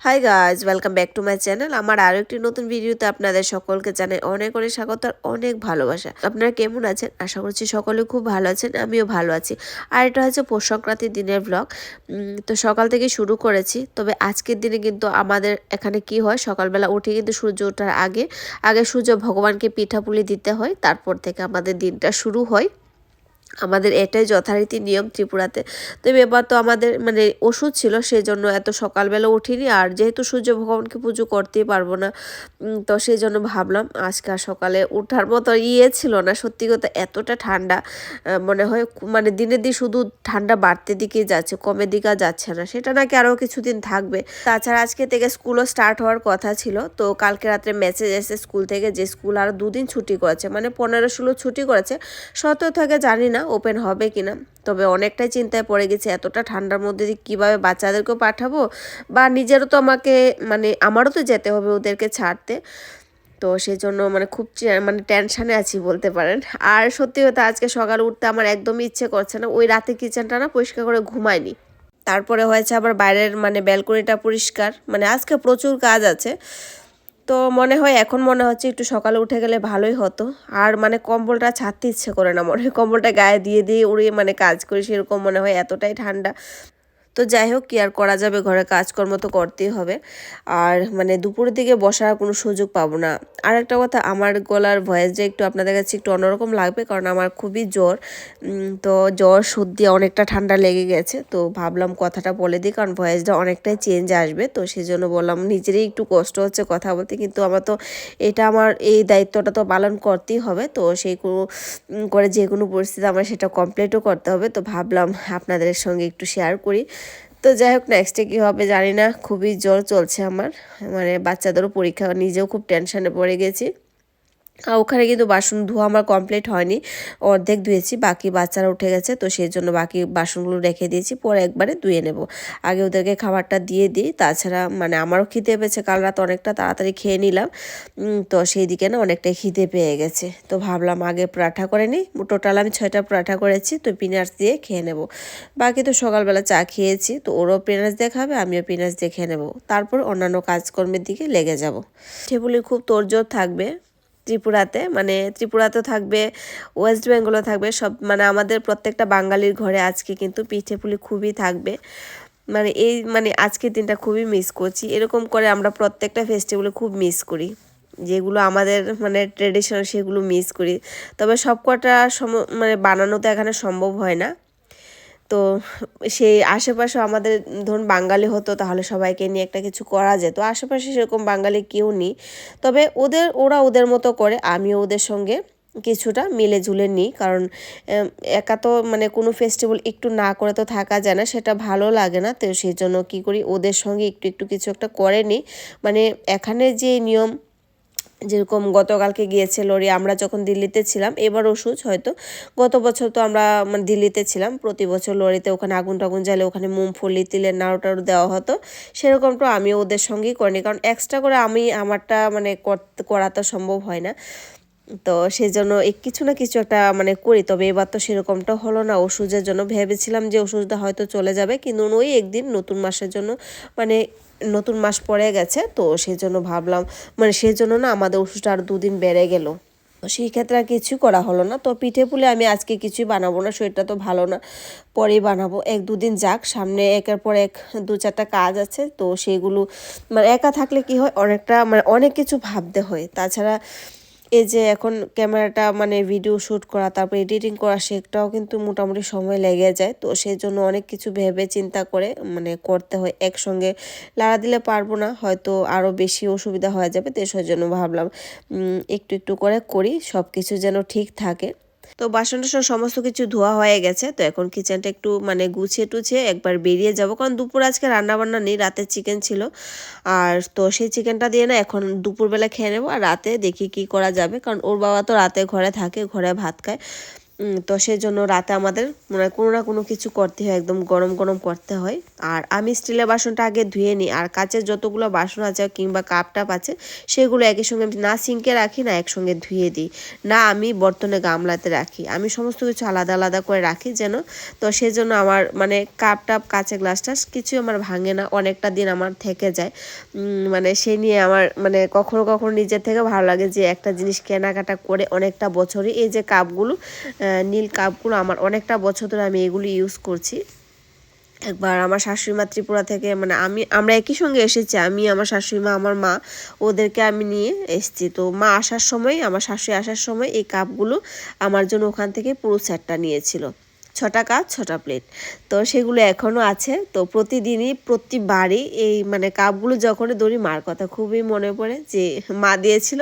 Hi guys, welcome back to my channel. আমার আরও একটি নতুন ভিডিওতে আপনাদের সকলকে জানাই অনেক অনেক স্বাগত আর অনেক ভালোবাসা। আপনারা কেমন আছেন? আশা করছি সকলে খুব ভালো আছেন, আমিও ভালো আছি। আর এটা হচ্ছে পৌষ সংক্রান্তির দিনের ব্লগ। তো সকাল থেকে শুরু করেছি, তবে আজকের দিনে কিন্তু আমাদের এখানে কি হয়, সকালবেলা উঠে কিন্তু সূর্য ওঠার আগে আগে সূর্য ভগবানকে পিঠাপুলি দিতে হয়, তারপর থেকে আমাদের দিনটা শুরু হয়। আমাদের এটাই যথারীতি নিয়ম ত্রিপুরাতে। তো এবার তো আমাদের মানে ওষুধ ছিল, সেই জন্য এত সকালবেলা উঠিনি, আর যেহেতু সূর্য ভগবানকে পুজো করতেই পারবো না, তো সেই জন্য ভাবলাম আজকে আর সকালে ওঠার মতো ছিল না। সত্যি কথা এতটা ঠান্ডা, মনে হয় মানে দিনের দিন শুধু ঠান্ডা বাড়তে দিকে যাচ্ছে, কমের দিকে যাচ্ছে না। সেটা নাকি আরও কিছুদিন থাকবে। তাছাড়া আজকে থেকে স্কুলও স্টার্ট হওয়ার কথা ছিল, তো কালকে রাত্রে মেসেজ এসেছে স্কুল থেকে যে স্কুল আরও 2 দিন ছুটি করেছে, মানে 15-16 ছুটি করেছে। 17 থেকে জানি না ওপেন হবে কিনা। তবে অনেকটাই চিন্তায় পড়ে গেছে, এতটা ঠান্ডার মধ্যে দিয়ে কীভাবে বাচ্চাদেরকেও পাঠাবো, বা নিজেরও তো মানে আমারও তো যেতে হবে ওদেরকে ছাড়তে। তো সেই জন্য মানে খুব মানে টেনশানে আছি বলতে পারেন। আর সত্যি কথা আজকে সকালে উঠতে আমার একদমই ইচ্ছে করছে না। ওই রাতে কিচেনটা না পরিষ্কার করে ঘুমাইনি। তারপরে হয়েছে আবার বাইরের মানে ব্যালকনিটা পরিষ্কার, মানে আজকে প্রচুর কাজ আছে। তো এখন মনে হচ্ছে একটু সকালে উঠে গেলে ভালোই হতো। আর মানে কম্বলটা ছাড়তে ইচ্ছে করে না, মনে হয় কম্বলটা গায়ে দিয়ে দিয়ে উড়িয়ে মানে কাজ করি, সেরকম মনে হয়, এতটাই ঠান্ডা। তো যাই হোক, কি আর করা যাবে, ঘরে কাজকর্ম তো করতেই হবে। আর মানে দুপুরের দিকে বসার কোনো সুযোগ পাবো না। আর একটা কথা, আমার গলার ভয়েসটা একটু আপনাদের কাছে একটু অন্যরকম লাগবে, কারণ আমার খুবই জ্বর। তো জ্বর সর্দি অনেকটা ঠান্ডা লেগে গেছে, তো ভাবলাম কথাটা বলে দিই, কারণ ভয়েসটা অনেকটাই চেঞ্জ আসবে। তো সেই জন্য বললাম, নিজেরই একটু কষ্ট হচ্ছে কথা বলতে, কিন্তু আমার এই দায়িত্বটা তো পালন করতেই হবে। তো সেই করে যে কোনো পরিস্থিতি আমার সেটা কমপ্লিটও করতে হবে। তো ভাবলাম আপনাদের সঙ্গে একটু শেয়ার করি। তো যাই হোক, নেক্সটে কী হবে জানি না, খুবই জ্বর চলছে আমার। মানে বাচ্চাদেরও পরীক্ষা, নিজেও খুব টেনশনে পড়ে গেছি। ওখানে কিন্তু বাসন ধোয়া আমার কমপ্লিট হয়নি, অর্ধেক ধুয়েছি, বাকি বাচ্চারা উঠে গেছে। তো সেই জন্য বাকি বাসনগুলো রেখে দিয়েছি, পরে একবারে ধুয়ে নেব। আগে ওদেরকে খাবারটা দিয়ে দিই। তাছাড়া মানে আমারও খিদে পেয়েছে, কাল রাত অনেকটা তাড়াতাড়ি খেয়ে নিলাম। তো সেই দিকে না অনেকটাই খিদে পেয়ে গেছে। তো ভাবলাম আগে পরাঠা করে নিই। টোটাল আমি 6টা পরাঠা করেছি, তো পিনাটস দিয়ে খেয়ে নেব। বাকি তো সকালবেলা চা খেয়েছি, তো ওরও পিনাটস দিয়ে খাবে, আমিও পিনাটস দিয়ে খেয়ে নেব। তারপর অন্যান্য কাজকর্মের দিকে লেগে যাব। সেগুলি খুব তোড়জোড় থাকবে ত্রিপুরাতে, মানে ত্রিপুরাতেও থাকবে, ওয়েস্ট বেঙ্গলও থাকবে, সব মানে আমাদের প্রত্যেকটা বাঙালির ঘরে আজকে কিন্তু পিঠে পুলি খুবই থাকবে। মানে আজকের দিনটা খুবই মিস করছি। এরকম করে আমরা প্রত্যেকটা ফেস্টিভ্যালে খুব মিস করি, যেগুলো আমাদের মানে ট্রেডিশনাল সেগুলো মিস করি। তবে সবকটা মানে বানানো তো এখানে সম্ভব হয় না। তো সেই আশেপাশে আমাদের ধরুন বাঙালি হতো, তাহলে সবাইকে নিয়ে একটা কিছু করা যেত। আশেপাশে সেরকম বাঙালি কেউ নেই, তবে ওরা ওদের মতো করে, আমিও ওদের সঙ্গে কিছুটা মিলে ঝুলে নিই। কারণ একা তো মানে কোনো ফেস্টিভ্যাল একটু না করে তো থাকা যায় না, সেটা ভালো লাগে না। তো সেই জন্য কী করি, ওদের সঙ্গে একটু একটু কিছু একটা করে নিই। মানে এখানে যে নিয়ম, যেরকম গতকালকে গিয়েছে লরি, আমরা যখন দিল্লিতে ছিলাম, এবার ওষুধ হয়তো, গত বছর তো আমরা মানে দিল্লিতে ছিলাম, প্রতি বছর লরিতে ওখানে আগুন টাগুন জ্বালে, ওখানে মুমফলি তিলের নাড়ু টাড়ু দেওয়া হতো। সেরকমটা আমি ওদের সঙ্গেই করিনি, কারণ এক্সট্রা করে আমি আমারটা মানে করা তো সম্ভব হয় না। তো সেই জন্য কিছু না কিছু একটা মানে করি। তবে এবার তো সেরকমটা হলো না। ওষুধের জন্য ভেবেছিলাম যে ওষুধটা হয়তো চলে যাবে, কিন্তু ওই একদিন নতুন মাসের জন্য, মানে নতুন মাস পড়ে গেছে, তো সেই জন্য ভাবলাম, মানে সেই জন্য না আমাদের ওষুধটা আর 2 দিন বেড়ে গেল। তো সেই ক্ষেত্রে আর কিছুই করা হলো না। তো পিঠে পুলি আমি আজকে কিছুই বানাবো না, শরীরটা তো ভালো না, পরেই বানাবো। 1-2 দিন যাক, সামনে একের পর এক 2-4টা কাজ আছে। তো সেগুলো মানে একা থাকলে কি হয়, অনেকটা মানে অনেক কিছু ভাবতে হয়। তাছাড়া এই যে এখন ক্যামেরাটা মানে ভিডিও শ্যুট করা, তারপর এডিটিং করা, সেটাও কিন্তু মোটামুটি সময় লেগে যায়। তো সেই জন্য অনেক কিছু ভেবে চিন্তা করে মানে করতে হয়, একসঙ্গে লাড়া দিলে পারবো না, হয়তো আরও বেশি অসুবিধা হয়ে যাবে। তো সেই জন্য ভাবলাম একটু একটু করে করি, সব কিছু যেন ঠিক থাকে। তো বাসন টাসন সমস্ত কিছু ধোয়া হয়ে গেছে। তো এখন কিচেনটা একটু মানে গুছিয়ে টুছিয়ে একবার বেরিয়ে যাব, কারণ দুপুর আজকে রান্নাবান্না নেই, রাতের চিকেন ছিল। আর তো সেই চিকেনটা দিয়ে না এখন দুপুরবেলা খেয়ে নেবো, আর রাতে দেখি কি করা যাবে, কারণ ওর বাবা তো রাতে ঘরে থাকে, ঘরে ভাত খায়। তো সেই জন্য রাতে আমাদের মানে কোনো না কোনো কিছু করতে হয়, একদম গরম গরম করতে হয়। আর আমি স্টিলের বাসনটা আগে ধুয়ে নিই, আর কাচের যতগুলো বাসন আছে কিংবা কাপ টাপ আছে সেগুলো একই সঙ্গে না সিঙ্কে রাখি না একসঙ্গে ধুয়ে দিই, না আমি বর্তনে গামলাতে রাখি, আমি সমস্ত কিছু আলাদা আলাদা করে রাখি যেন। তো সেই জন্য আমার মানে কাপ টাপ কাচের গ্লাস টাস কিছু আমার ভাঙে না, অনেকটা দিন আমার থেকে যায়। মানে সে নিয়ে আমার মানে কখনো কখনো নিজের থেকে ভালো লাগে যে একটা জিনিস কেনাকাটা করে অনেকটা বছরই, এই যে কাপগুলো নীল কাপগুলো আমার অনেকটা বছর ধরে আমি এগুলি ইউজ করছি। একবার আমার শাশুড়ি মা ত্রিপুরা থেকে মানে আমরা একই সঙ্গে এসেছি, আমি আমার শাশুড়ি মা আমার মা ওদেরকে আমি নিয়ে এসেছি। তো মা আসার সময় আমার শাশুড়ি আসার সময় এই কাপগুলো আমার জন্য ওখান থেকে পুরো সেটটা নিয়েছিল, 6টা কাপ 6টা প্লেট। তো সেগুলো এখনও আছে। তো প্রতিদিনই প্রতিবারই এই মানে কাপগুলো যখনই ধরি মার কথা খুবই মনে পড়ে যে মা দিয়েছিল।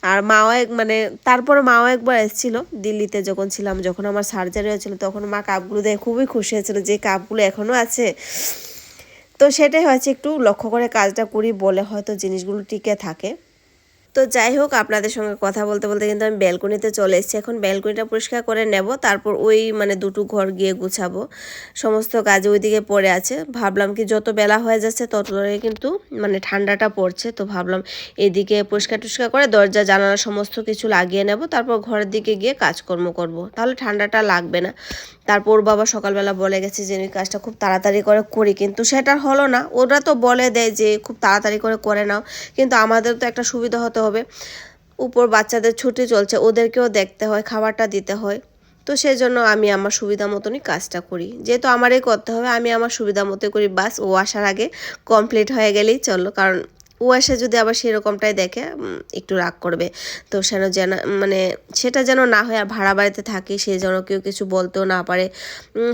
আর মাও মানে তারপরে মাও একবার এসেছিল দিল্লিতে যখন ছিলাম, যখন আমার সার্জারি হয়েছিল তখন মা কাপগুলো দেখে খুবই খুশি হয়েছিল যে কাপগুলো এখনও আছে। তো সেটাই হয়েছে, একটু লক্ষ্য করে কাজটা করি বলে হয়তো জিনিসগুলো টিকে থাকে। তো যাই হোক, আপনাদের সঙ্গে কথা বলতে বলতে কিন্তু আমি ব্যালকনিতে চলে এসেছি। এখন ব্যালকনিটা পরিষ্কার করে নেব, তারপর ওই মানে দুটো ঘর গিয়ে গুছাবো। সমস্ত কাজ ওইদিকে পড়ে আছে। ভাবলাম কি যত বেলা হয়ে যাচ্ছে ততটাই কিন্তু মানে ঠান্ডাটা পড়ছে, তো ভাবলাম এদিকে পরিষ্কার টুষ্কার করে দরজা জানালা সমস্ত কিছু লাগিয়ে নেব, তারপর ঘরের দিকে গিয়ে কাজকর্ম করব, তাহলে ঠান্ডাটা লাগবে না। তারপর ওর বাবা সকালবেলা বলে গেছে যে এই কাজটা খুব তাড়াতাড়ি করে করি, কিন্তু সেটা হলো না। ওরা তো বলে দেয় যে খুব তাড়াতাড়ি করে নাও, কিন্তু আমাদের তো একটা সুবিধা হতে হবে। উপর বাচ্চাদের ছুটি চলছে, ওদেরকেও দেখতে হয়, খাবারটা দিতে হয়। তো সেই জন্য আমি আমার সুবিধা মতনই কাজটা করি, যেহেতু আমারই করতে হবে আমি আমার সুবিধা মতো করি। বাস ও আসার আগে কমপ্লিট হয়ে গেলেই চলো, কারণ ও এসে যদি আবার সেরকমটাই দেখে একটু রাগ করবে। তো যেন মানে সেটা যেন না হয়। আর ভাড়া বাড়িতে থাকি, সেই জন্য কেউ কিছু বলতেও না পারে।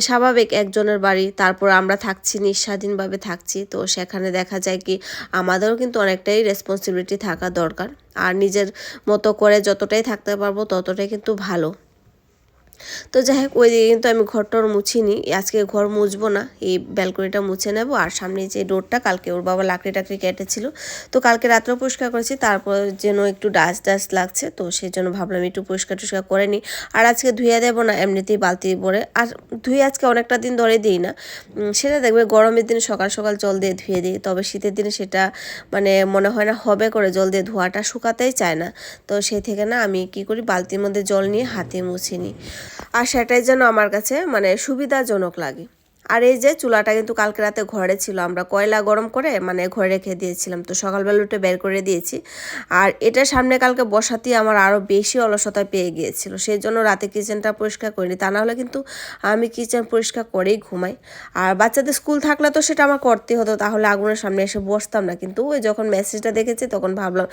স্বাভাবিক, একজনের বাড়ি, তারপর আমরা থাকছি নিঃস্বাধীনভাবে থাকছি, তো সেখানে দেখা যায় কি আমাদেরও কিন্তু অনেকটাই রেসপন্সিবিলিটি থাকা দরকার। আর নিজের মতো করে যতটাই থাকতে পারবো ততটাই কিন্তু ভালো। তো যাই হোক, ওইদিকে কিন্তু আমি ঘরটর মুছিনি, আজকে ঘর মুছবো না, এই ব্যালকনিটা মুছে নেব। আর সামনে যে ডোরটা কালকে ওর বাবা লাকড়ি টাকড়ি কেটেছিল, তো কালকে রাত্রেও পরিষ্কার করেছি, তারপর যেন একটু ডাস্ট লাগছে, তো সেই জন্য ভাবলাম একটু পরিষ্কার টুষ্কার করে নিই। আর আজকে ধুয়ে দেবো না, এমনিতেই বালতি ভরে। আর ধুয়ে আজকে অনেকটা দিন ধরে দিই না, সেটা দেখবে গরমের দিনে সকাল সকাল জল দিয়ে ধুয়ে দিই, তবে শীতের দিনে সেটা মানে মনে হয় না হবে করে, জল দিয়ে ধোয়াটা শুকাতেই চায় না। তো সেই থেকে না আমি কি করি, বালতির মধ্যে জল নিয়ে হাতে মুছে নিই, আর সেটাই যেন আমার কাছে মানে সুবিধাজনক লাগে। আর এই যে চুলাটা কিন্তু কালকে রাতে ঘরে ছিল, আমরা কয়লা গরম করে মানে ঘরে রেখে দিয়েছিলাম, তো সকালবেলা উঠে বের করে দিয়েছি। আর এটা সামনে কালকে বসাতেই আমার আরও বেশি অলসতা পেয়ে গিয়েছিল, সেই জন্য রাতে কিচেনটা পরিষ্কার করিনি, তা না হলে কিন্তু আমি কিচেন পরিষ্কার করেই ঘুমাই। আর বাচ্চাদের স্কুল থাকলে তো সেটা আমার করতেই হতো, তাহলে আগুনের সামনে এসে বসতাম না। কিন্তু ওই যখন মেসেজটা দেখেছি তখন ভাবলাম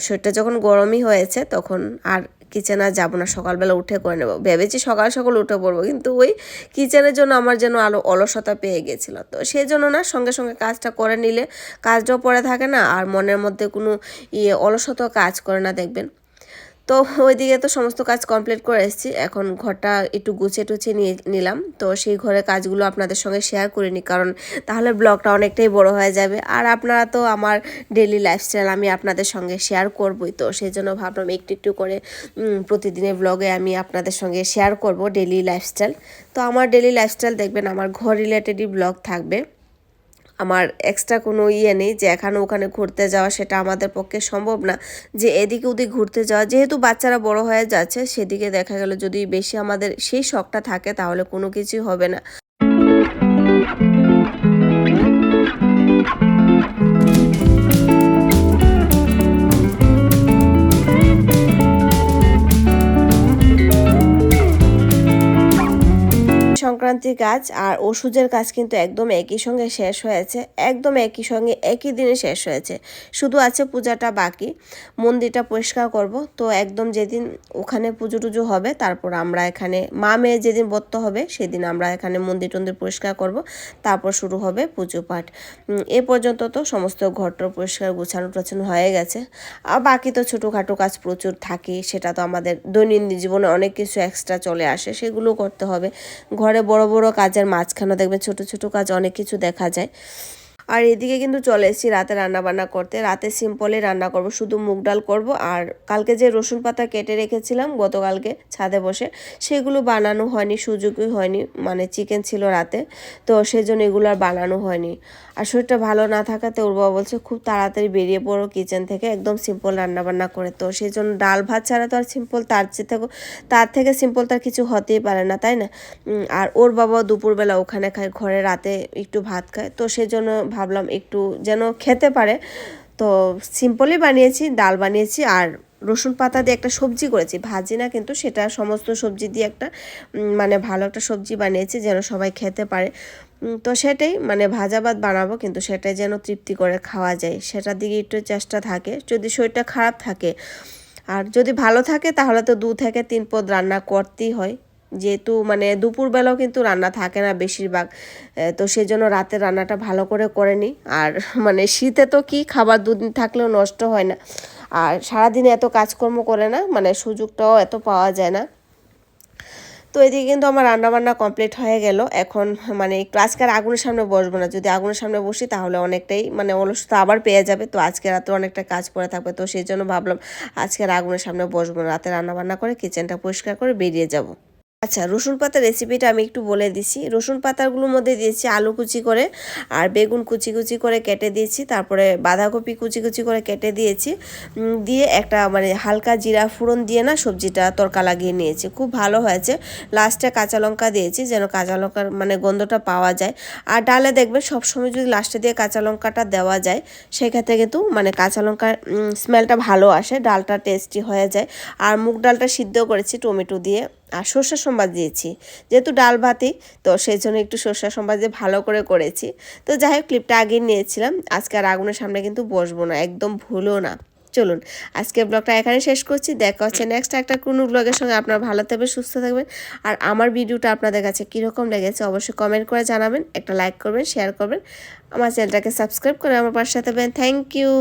শরীরটা যখন গরমই হয়েছে তখন আর কিচেনে আর যাবো না, সকালবেলা উঠে করে নেবো ভেবেছি, সকাল সকাল উঠে পড়বো, কিন্তু ওই কিচেনের জন্য আমার যেন আরও অলসতা পেয়ে গেছিলো। তো সেই জন্য না সঙ্গে সঙ্গে কাজটা করে নিলে কাজটাও পড়ে থাকে না, আর মনের মধ্যে কোনো অলসতা কাজ করে না দেখবেন। তো ওইদিকে তো সমস্ত কাজ কমপ্লিট করে এসেছি, এখন ঘরটা একটু গুছিয়ে টুছিয়ে নিয়ে নিলাম। তো সেই ঘরের কাজগুলো আপনাদের সঙ্গে শেয়ার করিনি, কারণ তাহলে ব্লগটা অনেকটাই বড় হয়ে যাবে। আর আপনারা তো আমার ডেলি লাইফস্টাইল আমি আপনাদের সঙ্গে শেয়ার করবই, তো সেই জন্য ভাবলাম একটু একটু করে প্রতিদিনের ব্লগে আমি আপনাদের সঙ্গে শেয়ার করব ডেলি লাইফস্টাইল। তো আমার ডেলি লাইফস্টাইল দেখবেন আমার ঘর রিলেটেডই ব্লগ থাকবে, আমার এক্সট্রা কোনো নেই যে এখানে ওখানে ঘুরতে যাওয়া, সেটা আমাদের পক্ষে সম্ভব না যে এদিকে ওদিক ঘুরতে যাওয়া। যেহেতু বাচ্চারা বড় হয়ে যাচ্ছে, সেদিকে দেখা গেল যদি বেশি আমাদের সেই শখটা থাকে তাহলে কোনো কিছুই হবে না। সংক্রান্তির কাজ আর ওষুধের কাজ কিন্তু একদম একই সঙ্গে শেষ হয়েছে, একদম একই সঙ্গে একই দিনে শেষ হয়েছে, শুধু আছে পূজাটা বাকি। মন্দিরটা পরিষ্কার করব, তো একদম যেদিন ওখানে পুজো টুজো হবে তারপর আমরা এখানে মা মেয়ে যেদিন বত্ত হবে সেদিন আমরা এখানে মন্দির টন্দির পরিষ্কার করব, তারপর শুরু হবে পুজো পাঠ। এ পর্যন্ত তো সমস্ত ঘরটর পরিষ্কার গুছানো টোছানো হয়ে গেছে, আর বাকি তো ছোটোখাটো কাজ প্রচুর থাকে, সেটা তো আমাদের দৈনন্দিন জীবনে অনেক কিছু এক্সট্রা চলে আসে, সেগুলো করতে হবে। ঘরে বড় বড় কাজের মাঝখানে দেখবেন ছোট ছোট কাজ অনেক কিছু দেখা যায়। আর এদিকে কিন্তু চলে এসেছি রাতে রান্না বান্না করতে। রাতে সিম্পলই রান্না করব, শুধু মুগ ডাল করব। আর কালকে যে রসুন পাতা কেটে রেখেছিলাম গতকালকে ছাদে বসে, সেগুলো বানানো হয়নি, সুযোগই হয়নি, মানে চিকেন ছিল রাতে, তো সেই জন্য এগুলো আর বানানো হয়নি। আর শরীরটা ভালো না থাকাতে ওর বাবা বলছে খুব তাড়াতাড়ি বেরিয়ে পড়ো কিচেন থেকে, একদম সিম্পল রান্নাবান্না করে। তো সেই জন্য ডাল ভাত ছাড়া তো আর সিম্পল তার থেকে সিম্পল তার কিছু হতেই পারে না, তাই না? আর ওর বাবা দুপুরবেলা ওখানে খায়, ঘরে রাতে একটু ভাত খায়, তো সেই জন্য ভাবলাম একটু যেন খেতে পারে। তো সিম্পলই বানিয়েছি, ডাল বানিয়েছি আর রসুন পাতা দিয়ে একটা সবজি করেছি, ভাজি না কিন্তু, সেটা সমস্ত সবজি দিয়ে একটা মানে ভালো একটা সবজি বানিয়েছি যেন সবাই খেতে পারে। তো সেটাই মানে ভাজা ভাত বানাবো, কিন্তু সেটাই যেন তৃপ্তি করে খাওয়া যায়, সেটার দিকে একটু চেষ্টা থাকে যদি শরীরটা খারাপ থাকে। আর যদি ভালো থাকে তাহলে তো 2 থেকে 3 পদ রান্না করতেই হয়, যেহেতু মানে দুপুরবেলাও কিন্তু রান্না থাকে না বেশিরভাগ। তো সেই জন্য রাতের রান্নাটা ভালো করে নিই। আর মানে শীতে তো কি খাবার 2 দিন থাকলেও নষ্ট হয় না, আর সারাদিনে এত কাজকর্ম করে না, মানে সুযোগটাও এত পাওয়া যায় না। তো এদিকে কিন্তু আমার রান্নাবান্না কমপ্লিট হয়ে গেল। এখন মানে একটু আজকে আর আগুনের সামনে বসবো না, যদি আগুনের সামনে বসি তাহলে অনেকটাই মানে অলসতা আবার পেয়ে যাবে। তো আজকে রাতে অনেকটা কাজ পড়ে থাকবে, তো সেই জন্য ভাবলাম আজকে আর আগুনের সামনে বসবো না, রাতে রান্নাবান্না করে কিচেনটা পরিষ্কার করে বেরিয়ে যাব। আচ্ছা, রসুন পাতার রেসিপিটা আমি একটু বলে দিছি। রসুন পাতাগুলোর মধ্যে দিয়েছি আলু কুচি করে, আর বেগুন কুচি কুচি করে কেটে দিয়েছি, তারপরে বাঁধাকপি কুচি কুচি করে কেটে দিয়েছি, দিয়ে একটা মানে হালকা জিরা ফোড়ন দিয়ে না সবজিটা তড়কা লাগিয়ে নিয়েছি, খুব ভালো হয়েছে। লাস্টে কাঁচা লঙ্কা দিয়েছি যেন কাঁচা লঙ্কার মানে গন্ধটা পাওয়া যায়। আর ডালে দেখবেন সবসময় যদি লাস্টে দিয়ে কাঁচা লঙ্কাটা দেওয়া যায়, সেক্ষেত্রে কিন্তু মানে কাঁচা লঙ্কার স্মেলটা ভালো আসে, ডালটা টেস্টি হয়ে যায়। আর মুগ ডালটা সিদ্ধ করেছি টমেটো দিয়ে, আর সর্ষে সম্বাদ দিয়েছি, যেহেতু ডাল ভাতি তো সেই জন্য একটু সর্ষে সম্বাদ দিয়ে ভালো করে করেছি। তো যাই হোক, ক্লিপটা আগে নিয়েছিলাম। আজকে আর আগুনের সামনে কিন্তু বসবো না, একদম ভুলো না। চলুন আজকে ব্লগটা এখানে শেষ করছি, দেখা হচ্ছে নেক্সট একটা কোনো ব্লগের সঙ্গে। আপনারা ভালো থাকবেন, সুস্থ থাকবেন। আর আমার ভিডিওটা আপনাদের কাছে কীরকম লেগেছে অবশ্যই কমেন্ট করে জানাবেন, একটা লাইক করবেন, শেয়ার করবেন, আমার চ্যানেলটাকে সাবস্ক্রাইব করে আমার পাশে থাকবেন। Thank you.